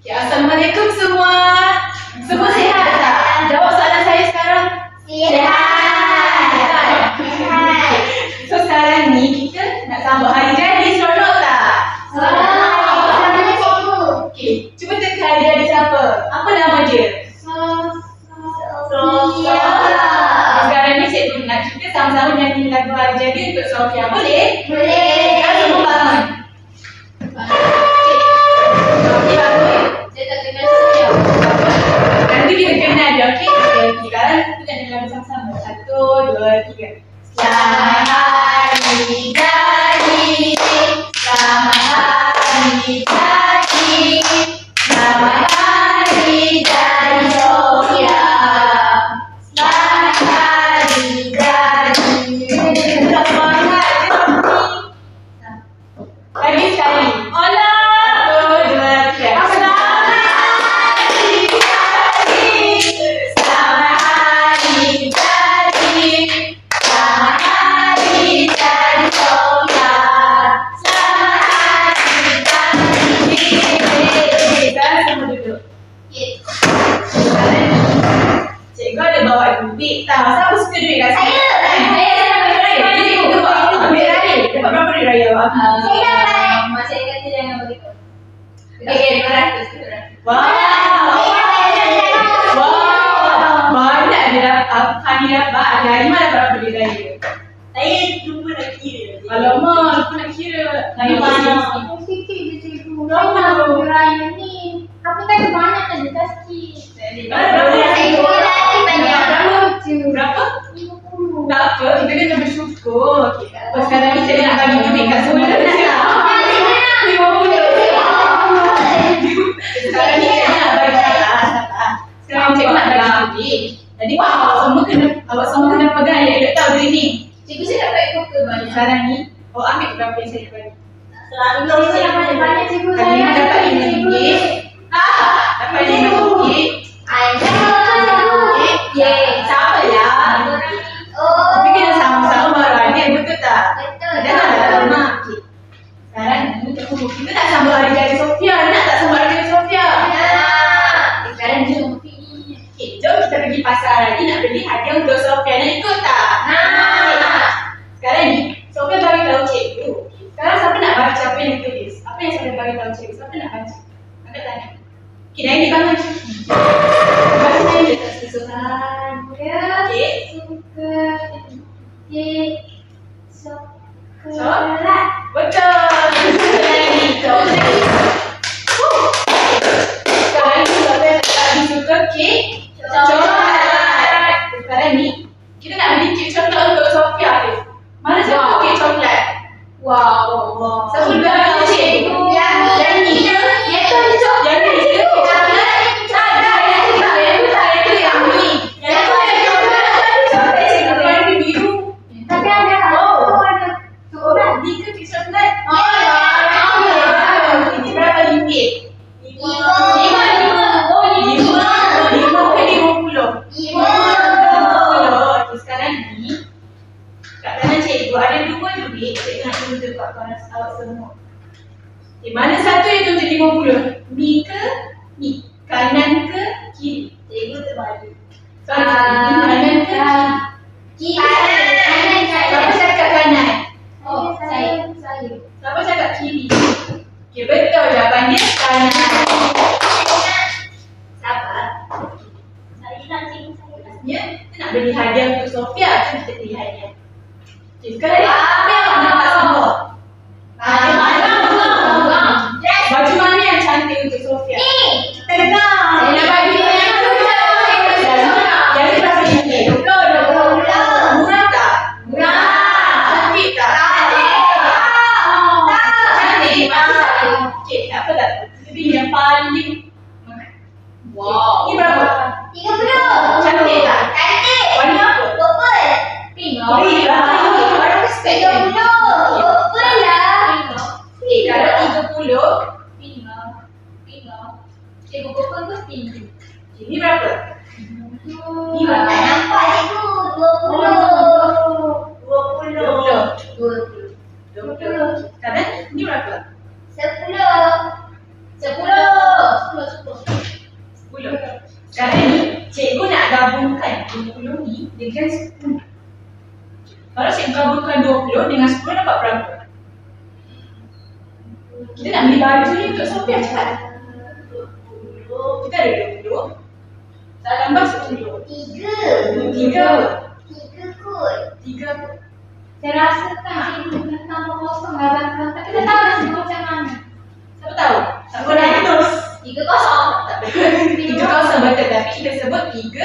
Okay, Assalamualaikum semua. Semua sihat tak? Jawab soalan saya sekarang. Sihat. So sekarang ni kita nak sambut hari jadi, seronok tak? Okay, cuba teka hari jadi siapa? Apa nama dia? Sofia. Sekarang ni cikgu nak kita sama-sama nyanyi lagu hari jadi untuk Sofia. Boleh? Boleh. Sekarang semua bangun. Saya tak kenal Sofia. Nanti kita kenal dia, okey? Sekarang kita nyanyi lagu sama-sama. 1, 2, 3. Selamat hari jadi, selamat hari jadi, selamat hari jadi Sofia, selamat hari jadi. Semangat lagi sekali. Olah. 1, 2, 3. Selamat hari jadi, selamat hari jadi, selamat hari jadi Sofia, selamat hari jadi. Sekarang semua duduk. Sekarang cikgu ada bawa duit tau. Siapa suka duit kat sini? Saya dapat duit raya. Jadi cikgu bawa duit raya. Dapat berapa duit raya? Saya dapat. Mak saya kata jangan begitu. Okay, 200. Wow. Banyak dia dapat. Hani dapat. Hari mana dapat berapa duit raya? Saya lupa nak kira. Alamak, aku nak kira. Lagi banyak. Sikit je cikgu. Banyak duit raya ni. Tapi kan banyak kan dia sikit. Berapa? 50. Tak apa, kita kena bersyukur. Okay, tak apa. Sekarang ni saya nak bagi duit kat semua. 50. Sekarang ni saya nak bagi salah. Sekarang cikgu nak bagi duit. Jadi awak semua kena pegang ayat-ayat tahu duit ni. Cikgu saya dapat ikut banyak. Sekarang ni, awak ambil berapa yang saya bagi? Banyak cikgu Hari saya. ni dapat RM5. Dapat RM5. Sama lah. Tapi kena sama-sama barang betul tak? Janganlah lama. Okay. Sekarang ni kita nak sambut hari jadi Sofia. Nak tak sambut hari jadi Sofia? Sekarang ni okay, jom kita pergi pasar lagi nak beli hadiah untuk Sofia. Nak ikut tak? Sekarang ni Sofia bagi tahu cikgu. Sekarang siapa nak baca apa yang ditulis? Apa yang Sofia bagi tahu cikgu? Siapa nak baca? Angkat tangan. Okay, Naini bangun. Baca Naini tak susukan. Coklat. Betul. Naini. Sekarang ni Sofia lagi suka kek coklat. Sekarang ni kita nak beli kek coklat untuk Sofia. Mana siapa kek coklat? Wow. Siapa dah tahu cikgu? Yang ni je. Yang ni je. Yang ni je. Mana satu yang tunjuk 50? Ni ke? Ni. Kanan ke? Kiri? Cikgu terbalik. Kanan ke? Kiri? Kanan. Siapa cakap kanan? Saya. Siapa cakap kiri? Okay, betul jawapan dia kanan. Sabar. Saya nak cikgu saya. Maksudnya, kita nak beli hadiah untuk Sofia. Jom kita beli hadiah. Okay, sekarang ni apa yang awak nampak semua? Baju mana yang cantik untuk Sofia? Saya nak bagi yang berapa ini? 20. Murah tak? Cantik tak? Cantik. Okay, tak apa tak? Kita beli yang paling. Wow. Ni berapa? 30. Cantik tak? Warna apa? Purple. Pink. Warna spek. 30. Purple lah. Okay, kalau 30. Cikgu purple tu tinggi. Okay, ni berapa? Ni berapa? Tak nampak cikgu. 20. 20. Sekarang ni berapa? 10. 10. Cik gabungkan 20 dengan 10 dapat berapa? Kita nak beli baju ni untuk Sophia cepat. Kita ada 20. Tak tambah 10. 3 kot. 3. Saya rasa kan cikgu kena tambah kosong gambarkan. Tapi kita tahu nasib macam mana. Siapa tahu? Tak boleh terus. 3 kosong. Tak betul. 3 kosong betul, tapi kita sebut 30.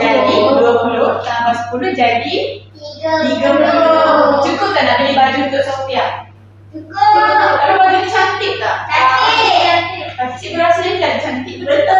Jadi 20 tambah 10 jadi 30. Cukup tak nak beli baju untuk Sophia? Cukup. Kalau baju ni cantik tak? Cantik. Tapi cik berasa dia tak cantik. Betul.